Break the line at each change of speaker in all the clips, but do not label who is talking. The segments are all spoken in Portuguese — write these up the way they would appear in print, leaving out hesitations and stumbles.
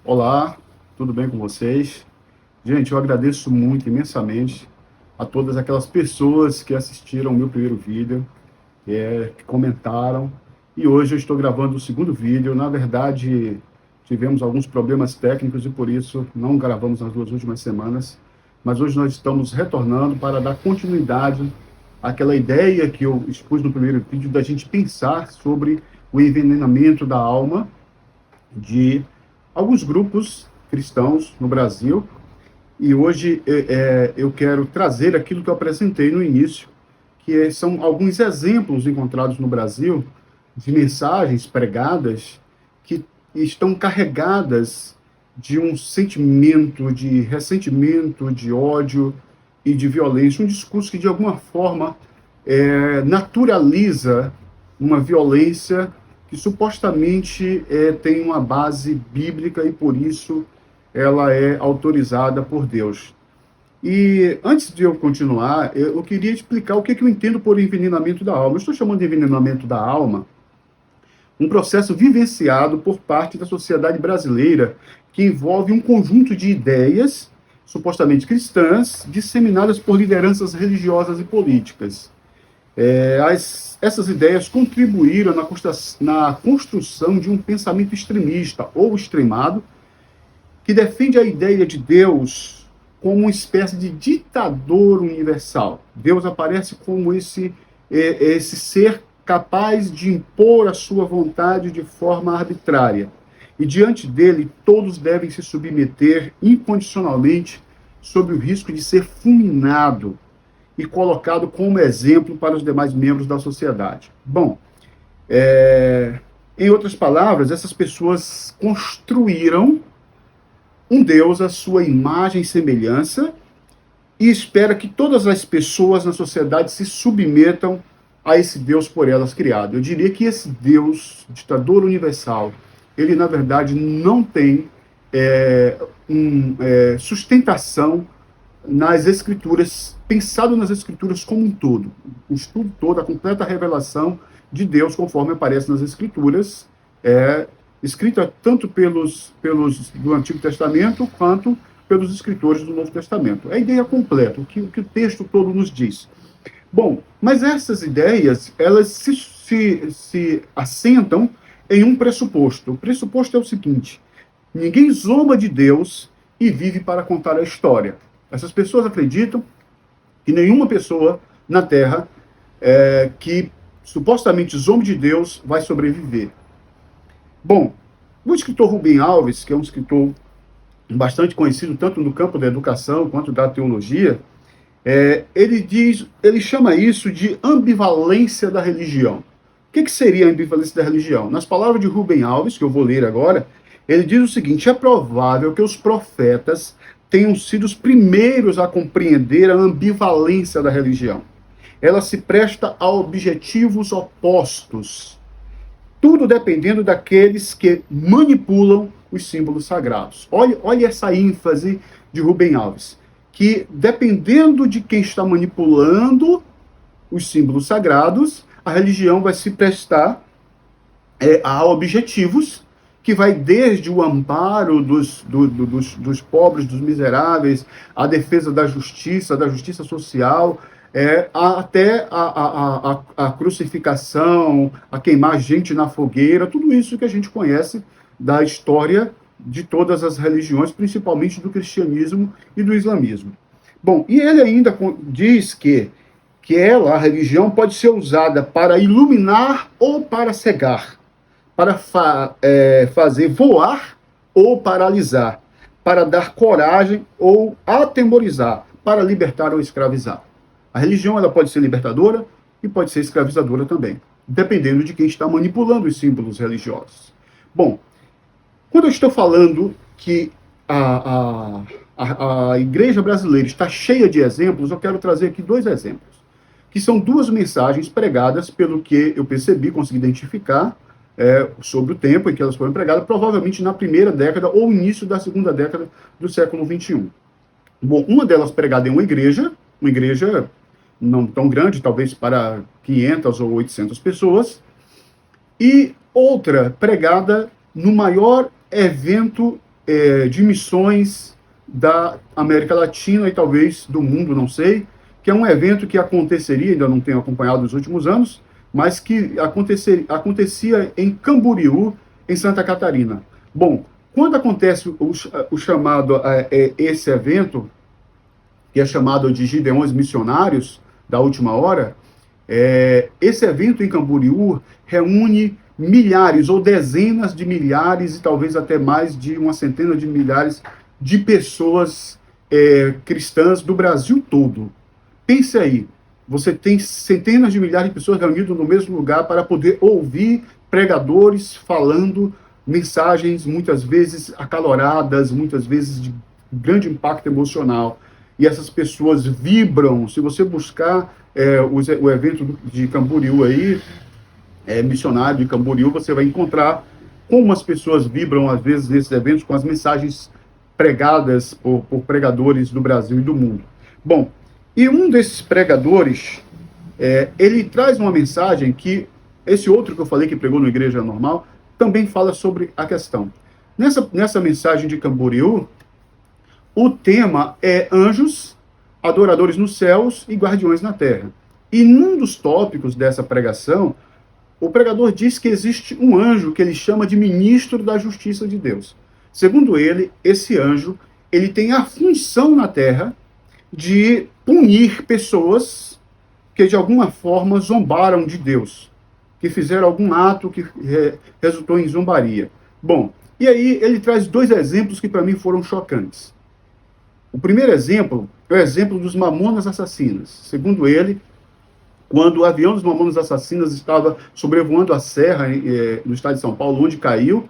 Olá, tudo bem com vocês? Gente, eu agradeço muito, imensamente, a todas aquelas pessoas que assistiram o meu primeiro vídeo, que comentaram. E hoje eu estou gravando o segundo vídeo. Na verdade, tivemos alguns problemas técnicos e por isso não gravamos nas 2 últimas semanas. Mas hoje nós estamos retornando para dar continuidade àquela ideia que eu expus no primeiro vídeo da gente pensar sobre o envenenamento da alma de alguns grupos cristãos no Brasil. E hoje eu quero trazer aquilo que eu apresentei no início, são alguns exemplos encontrados no Brasil de mensagens pregadas que estão carregadas de um sentimento de ressentimento, de ódio e de violência, um discurso que de alguma forma naturaliza uma violência que supostamente tem uma base bíblica e por isso ela é autorizada por Deus. E antes de eu continuar, eu queria explicar o que eu entendo por envenenamento da alma. Eu estou chamando de envenenamento da alma um processo vivenciado por parte da sociedade brasileira que envolve um conjunto de ideias supostamente cristãs disseminadas por lideranças religiosas e políticas. Essas ideias contribuíram na construção de um pensamento extremista ou extremado que defende a ideia de Deus como uma espécie de ditador universal. Deus aparece como esse ser capaz de impor a sua vontade de forma arbitrária. E diante dele, todos devem se submeter incondicionalmente sob o risco de ser fulminado e colocado como exemplo para os demais membros da sociedade. Bom, em outras palavras, essas pessoas construíram um Deus à sua imagem e semelhança e espera que todas as pessoas na sociedade se submetam a esse Deus por elas criado. Eu diria que esse Deus, ditador universal, ele na verdade não tem sustentação nas Escrituras, pensado nas Escrituras como um todo. O estudo todo, a completa revelação de Deus, conforme aparece nas Escrituras, escrita tanto pelos do Antigo Testamento quanto pelos escritores do Novo Testamento. É a ideia completa, o que o texto todo nos diz. Bom, mas essas ideias, elas se assentam em um pressuposto. O pressuposto é o seguinte: ninguém zomba de Deus e vive para contar a história. Essas pessoas acreditam que nenhuma pessoa na Terra que supostamente zombe de Deus vai sobreviver. Bom, o escritor Rubem Alves, que é um escritor bastante conhecido tanto no campo da educação quanto da teologia, ele chama isso de ambivalência da religião. O que seria a ambivalência da religião? Nas palavras de Rubem Alves, que eu vou ler agora, ele diz o seguinte: é provável que os profetas tenham sido os primeiros a compreender a ambivalência da religião. Ela se presta a objetivos opostos, tudo dependendo daqueles que manipulam os símbolos sagrados. Olha essa ênfase de Rubem Alves, que dependendo de quem está manipulando os símbolos sagrados, a religião vai se prestar a objetivos que vai desde o amparo dos pobres, dos miseráveis, a defesa da justiça social, até a crucificação, a queimar gente na fogueira, tudo isso que a gente conhece da história de todas as religiões, principalmente do cristianismo e do islamismo. Bom, e ele ainda diz que a religião, pode ser usada para iluminar ou para cegar, para fazer voar ou paralisar, para dar coragem ou atemorizar, para libertar ou escravizar. A religião, ela pode ser libertadora e pode ser escravizadora também, dependendo de quem está manipulando os símbolos religiosos. Bom, quando eu estou falando que a igreja brasileira está cheia de exemplos, eu quero trazer aqui 2 exemplos, que são 2 mensagens pregadas, pelo que eu percebi, consegui identificar, sobre o tempo em que elas foram pregadas, provavelmente na primeira década ou início da segunda década do século XXI. Bom, uma delas pregada em uma igreja não tão grande, talvez para 500 ou 800 pessoas, e outra pregada no maior evento de missões da América Latina e talvez do mundo, não sei, que é um evento que aconteceria, ainda não tenho acompanhado nos últimos anos, mas que acontecia em Camboriú, em Santa Catarina. Bom, quando acontece o chamado, esse evento, que é chamado de Gideões Missionários, da última hora, esse evento em Camboriú reúne milhares ou dezenas de milhares e talvez até mais de uma centena de milhares de pessoas cristãs do Brasil todo. Pense aí, você tem centenas de milhares de pessoas reunidas no mesmo lugar para poder ouvir pregadores falando mensagens muitas vezes acaloradas, muitas vezes de grande impacto emocional. E essas pessoas vibram. Se você buscar o evento de Camboriú aí, missionário de Camboriú, você vai encontrar como as pessoas vibram, às vezes, nesses eventos, com as mensagens pregadas por pregadores do Brasil e do mundo. Bom, e um desses pregadores, ele traz uma mensagem que, esse outro que eu falei que pregou na Igreja Normal, também fala sobre a questão. Nessa mensagem de Camboriú, o tema é anjos, adoradores nos céus e guardiões na terra. E num dos tópicos dessa pregação, o pregador diz que existe um anjo que ele chama de ministro da justiça de Deus. Segundo ele, esse anjo, ele tem a função na terra de punir pessoas que de alguma forma zombaram de Deus, que fizeram algum ato que resultou em zombaria. Bom, e aí ele traz dois exemplos que para mim foram chocantes. O primeiro exemplo é o exemplo dos Mamonas Assassinas. Segundo ele, quando o avião dos Mamonas Assassinas estava sobrevoando a serra no estado de São Paulo, onde caiu,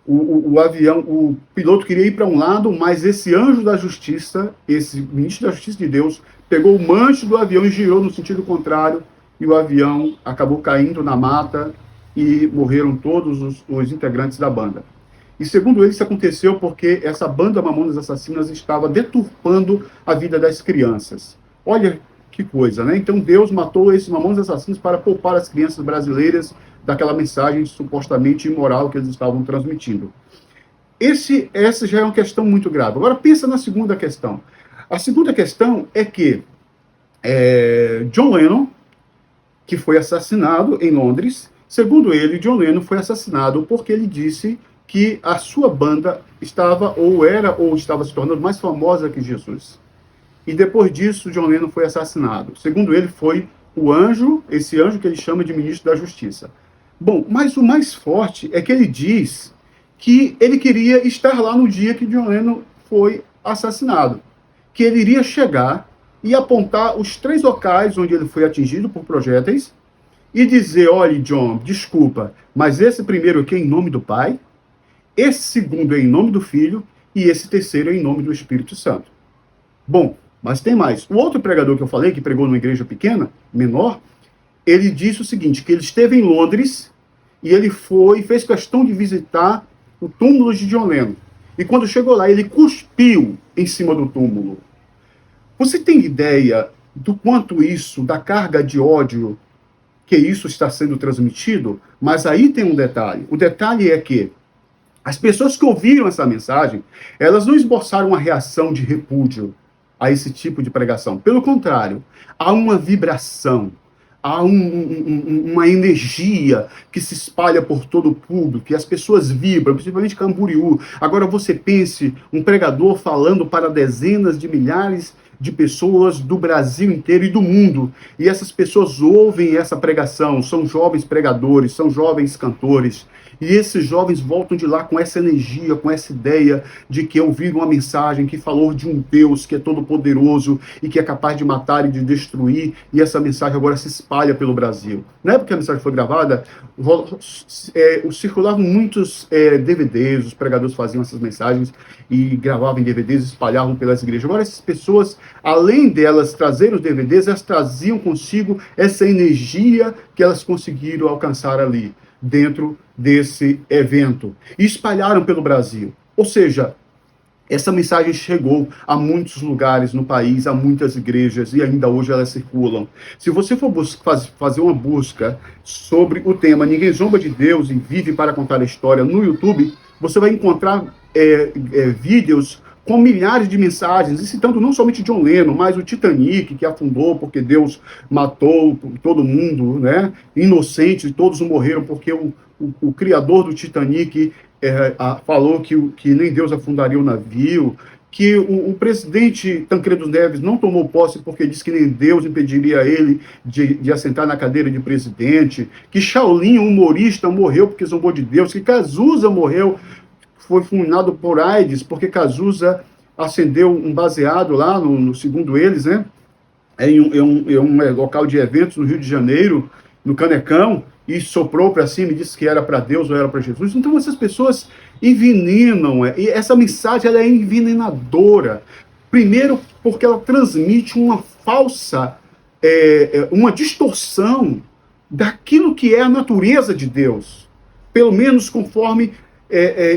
o piloto queria ir para um lado, mas esse anjo da justiça, esse ministro da justiça de Deus, pegou o manche do avião e girou no sentido contrário, e o avião acabou caindo na mata e morreram todos os integrantes da banda. E segundo ele, isso aconteceu porque essa banda Mamonas Assassinas estava deturpando a vida das crianças. Olha que coisa, né? Então Deus matou esses Mamonas Assassinos para poupar as crianças brasileiras daquela mensagem supostamente imoral que eles estavam transmitindo. Essa já é uma questão muito grave. Agora pensa na segunda questão. A segunda questão é que John Lennon, que foi assassinado em Londres, segundo ele, John Lennon foi assassinado porque ele disse que a sua banda estava se tornando mais famosa que Jesus. E depois disso, John Lennon foi assassinado. Segundo ele, foi o anjo, esse anjo que ele chama de ministro da justiça. Bom, mas o mais forte é que ele diz que ele queria estar lá no dia que John Lennon foi assassinado. Que ele iria chegar e apontar os 3 locais onde ele foi atingido por projéteis e dizer, olha, John, desculpa, mas esse primeiro aqui é em nome do Pai, esse segundo é em nome do Filho e esse terceiro é em nome do Espírito Santo. Bom, mas tem mais. O outro pregador que eu falei, que pregou numa igreja pequena, menor, ele disse o seguinte, que ele esteve em Londres e ele fez questão de visitar o túmulo de John Lennon. E quando chegou lá, ele cuspiu em cima do túmulo. Você tem ideia do quanto isso, da carga de ódio que isso está sendo transmitido? Mas aí tem um detalhe. O detalhe é que as pessoas que ouviram essa mensagem, elas não esboçaram uma reação de repúdio a esse tipo de pregação. Pelo contrário, há uma vibração, há uma energia que se espalha por todo o público, e as pessoas vibram, principalmente Camboriú. Agora você pense, um pregador falando para dezenas de milhares de pessoas do Brasil inteiro e do mundo. E essas pessoas ouvem essa pregação, são jovens pregadores, são jovens cantores. E esses jovens voltam de lá com essa energia, com essa ideia de que ouviram uma mensagem que falou de um Deus que é todo poderoso e que é capaz de matar e de destruir. E essa mensagem agora se espalha pelo Brasil. Na época que a mensagem foi gravada, circulavam muitos DVDs, os pregadores faziam essas mensagens e gravavam em DVDs e espalhavam pelas igrejas. Agora essas pessoas, além delas trazerem os DVDs, elas traziam consigo essa energia que elas conseguiram alcançar ali, dentro desse evento, e espalharam pelo Brasil. Ou seja, essa mensagem chegou a muitos lugares no país, a muitas igrejas, e ainda hoje elas circulam. Se você for fazer uma busca sobre o tema Ninguém Zomba de Deus e Vive para Contar a História no YouTube, você vai encontrar vídeos com milhares de mensagens, e citando não somente John Lennon, mas o Titanic, que afundou porque Deus matou todo mundo, né? Inocentes, todos morreram porque o criador do Titanic falou que nem Deus afundaria o navio, que o presidente Tancredo Neves não tomou posse porque disse que nem Deus impediria ele de assentar na cadeira de presidente, que Shaolin, um humorista, morreu porque zombou de Deus, que Cazuza morreu, foi fulminado por AIDS, porque Cazuza acendeu um baseado lá, segundo eles, né, em um local de eventos no Rio de Janeiro, no Canecão, e soprou para cima e disse que era para Deus ou era para Jesus. Então essas pessoas envenenam, e essa mensagem ela é envenenadora. Primeiro porque ela transmite uma falsa, uma distorção daquilo que é a natureza de Deus, pelo menos conforme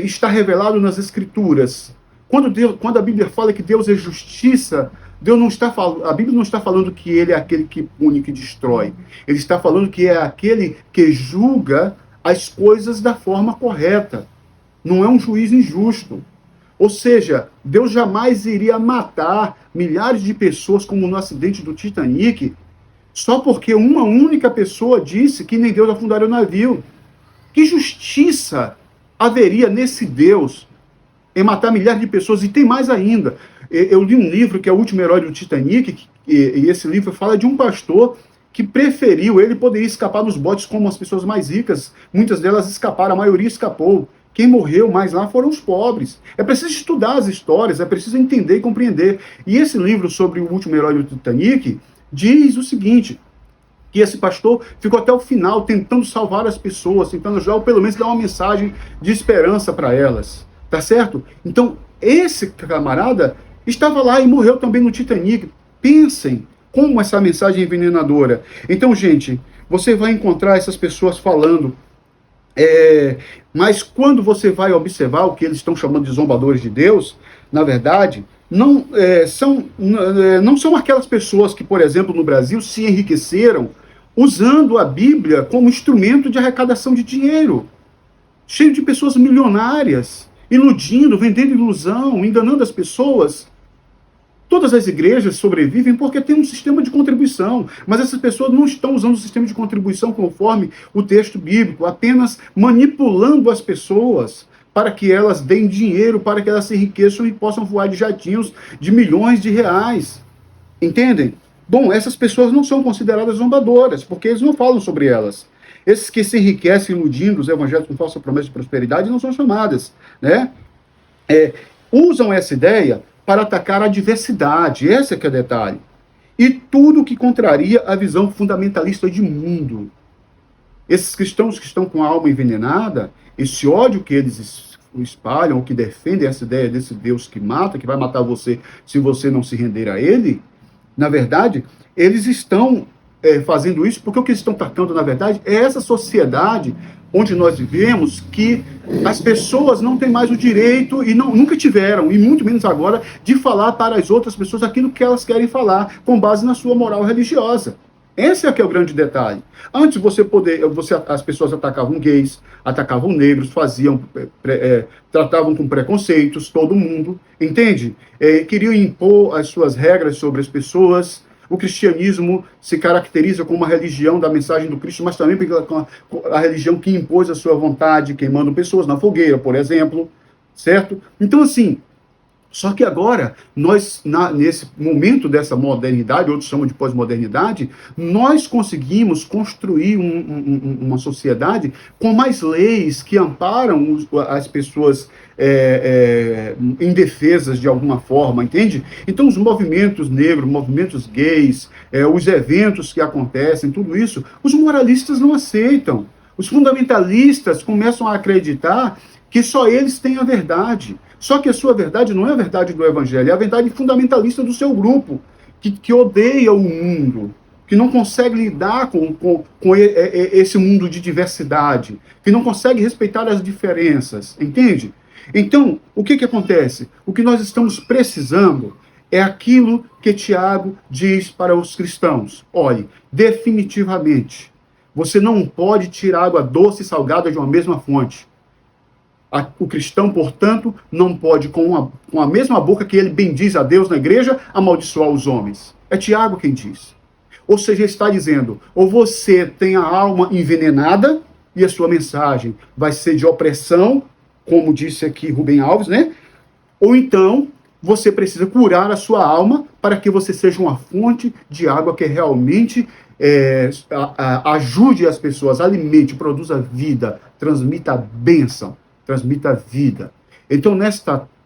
está revelado nas Escrituras. Quando a Bíblia fala que Deus é justiça, a Bíblia não está falando que ele é aquele que pune, que destrói. Ele está falando que é aquele que julga as coisas da forma correta. Não é um juiz injusto. Ou seja, Deus jamais iria matar milhares de pessoas, como no acidente do Titanic, só porque uma única pessoa disse que nem Deus afundaria o navio. Que justiça haveria nesse Deus em matar milhares de pessoas? E tem mais ainda. Eu li um livro que é O Último Herói do Titanic, e esse livro fala de um pastor que preferiu, ele poderia escapar nos botes como as pessoas mais ricas, muitas delas escaparam, a maioria escapou. Quem morreu mais lá foram os pobres. É preciso estudar as histórias, é preciso entender e compreender. E esse livro sobre o último herói do Titanic diz o seguinte, que esse pastor ficou até o final tentando salvar as pessoas, tentando ajudar, ou pelo menos dar uma mensagem de esperança para elas. Tá certo? Então, esse camarada estava lá e morreu também no Titanic. Pensem como essa mensagem é envenenadora. Então, gente, você vai encontrar essas pessoas falando, mas quando você vai observar o que eles estão chamando de zombadores de Deus, na verdade, não são aquelas pessoas que, por exemplo, no Brasil, se enriqueceram usando a Bíblia como instrumento de arrecadação de dinheiro. Cheio de pessoas milionárias, iludindo, vendendo ilusão, enganando as pessoas. Todas as igrejas sobrevivem porque tem um sistema de contribuição, mas essas pessoas não estão usando o sistema de contribuição conforme o texto bíblico, apenas manipulando as pessoas para que elas deem dinheiro, para que elas se enriqueçam e possam voar de jatinhos de milhões de reais. Entendem? Bom, essas pessoas não são consideradas zombadoras, porque eles não falam sobre elas. Esses que se enriquecem iludindo os evangelhos com falsa promessa de prosperidade não são chamadas, né? Usam essa ideia para atacar a diversidade, esse é que é o detalhe. E tudo que contraria a visão fundamentalista de mundo. Esses cristãos que estão com a alma envenenada, esse ódio que eles espalham, ou que defendem essa ideia desse Deus que mata, que vai matar você se você não se render a ele, na verdade, eles estão fazendo isso porque o que eles estão atacando, na verdade, é essa sociedade onde nós vivemos, que as pessoas não têm mais o direito, e nunca tiveram, e muito menos agora, de falar para as outras pessoas aquilo que elas querem falar, com base na sua moral religiosa. Esse é que é o grande detalhe. Antes as pessoas atacavam gays, atacavam negros, tratavam com preconceitos todo mundo, entende? Queriam impor as suas regras sobre as pessoas. O cristianismo se caracteriza como uma religião da mensagem do Cristo, mas também a religião que impôs a sua vontade, queimando pessoas na fogueira, por exemplo, certo? Então, assim, só que agora, nesse momento dessa modernidade, outros chamam de pós-modernidade, nós conseguimos construir uma sociedade com mais leis que amparam as pessoas indefesas de alguma forma, entende? Então, os movimentos negros, movimentos gays, os eventos que acontecem, tudo isso, os moralistas não aceitam. Os fundamentalistas começam a acreditar que só eles têm a verdade. Só que a sua verdade não é a verdade do evangelho, é a verdade fundamentalista do seu grupo, que odeia o mundo, que não consegue lidar com esse mundo de diversidade, que não consegue respeitar as diferenças, entende? Então, o que acontece? O que nós estamos precisando é aquilo que Tiago diz para os cristãos. Olhe, definitivamente, você não pode tirar água doce e salgada de uma mesma fonte. O cristão, portanto, não pode, com a mesma boca que ele bendiz a Deus na igreja, amaldiçoar os homens. É Tiago quem diz. Ou seja, ele está dizendo, ou você tem a alma envenenada e a sua mensagem vai ser de opressão, como disse aqui Rubem Alves, né? Ou então você precisa curar a sua alma para que você seja uma fonte de água que realmente ajude as pessoas, alimente, produza vida, transmita a bênção, transmita a vida. Então,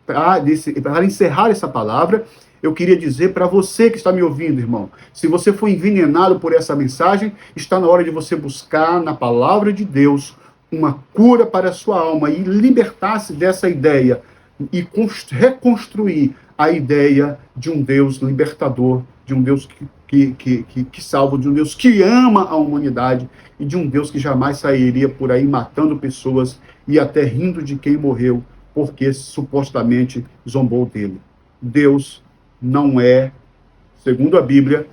para encerrar essa palavra, eu queria dizer para você que está me ouvindo, irmão, se você foi envenenado por essa mensagem, está na hora de você buscar na palavra de Deus uma cura para a sua alma e libertar-se dessa ideia e reconstruir a ideia de um Deus libertador, de um Deus que salva, de um Deus que ama a humanidade e de um Deus que jamais sairia por aí matando pessoas e até rindo de quem morreu porque supostamente zombou dele. Deus não é, segundo a Bíblia,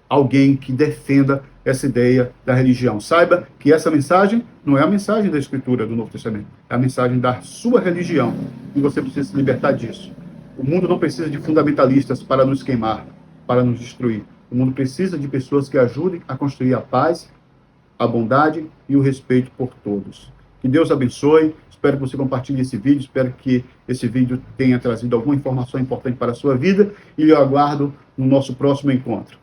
alguém que defenda essa ideia da religião. Saiba que essa mensagem não é a mensagem da Escritura do Novo Testamento, é a mensagem da sua religião, e você precisa se libertar disso. O mundo não precisa de fundamentalistas para nos queimar, para nos destruir. O mundo precisa de pessoas que ajudem a construir a paz, a bondade e o respeito por todos. Que Deus abençoe. Espero que você compartilhe esse vídeo. Espero que esse vídeo tenha trazido alguma informação importante para a sua vida. E eu aguardo no nosso próximo encontro.